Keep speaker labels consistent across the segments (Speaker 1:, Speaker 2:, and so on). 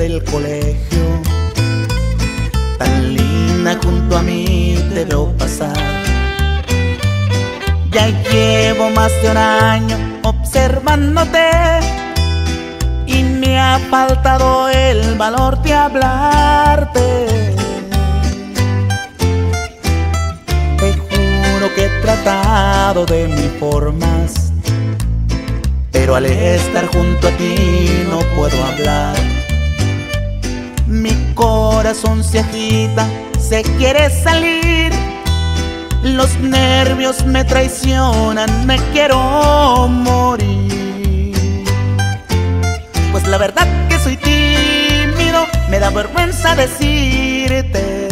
Speaker 1: del colegio. Tan linda junto a mí te veo pasar. Ya llevo más de un año observándote y me ha faltado el valor de hablarte. Te juro que he tratado de mil formas, pero al estar junto a ti no puedo hablar. Mi corazón se agita, se quiere salir. Los nervios me traicionan, me quiero morir. Pues la verdad que soy tímido, me da vergüenza decirte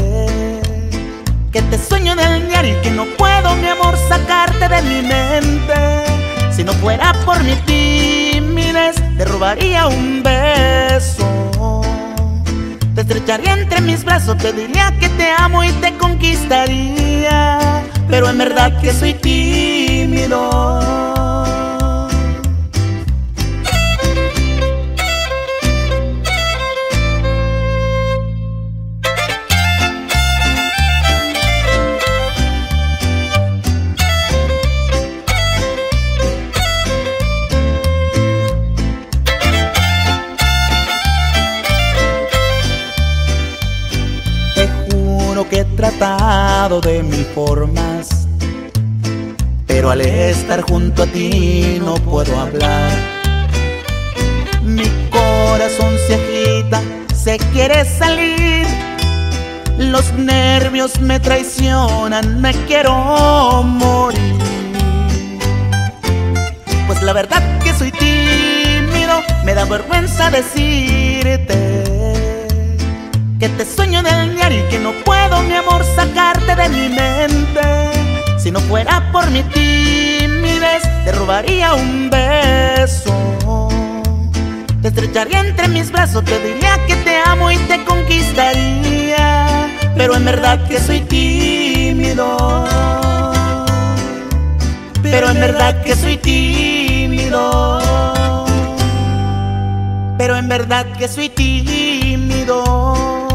Speaker 1: que te sueño en el diario y que no puedo, mi amor, sacarte de mi mente. Si no fuera por mi timidez, te robaría un beso. Te estrecharía entre mis brazos, te diría que te amo y te conquistaría, pero en verdad que soy tímido. Que he tratado de mil formas, pero al estar junto a ti no puedo hablar. Mi corazón se agita, se quiere salir. Los nervios me traicionan, me quiero morir. Pues la verdad que soy tímido, me da vergüenza decirte que te sueño en el diario y que no puedo, mi amor, sacarte de mi mente. Si no fuera por mi timidez, te robaría un beso. Te estrecharía entre mis brazos, te diría que te amo y te conquistaría, pero en verdad que soy tímido. Pero en verdad que soy tímido. Pero en verdad que soy tímido.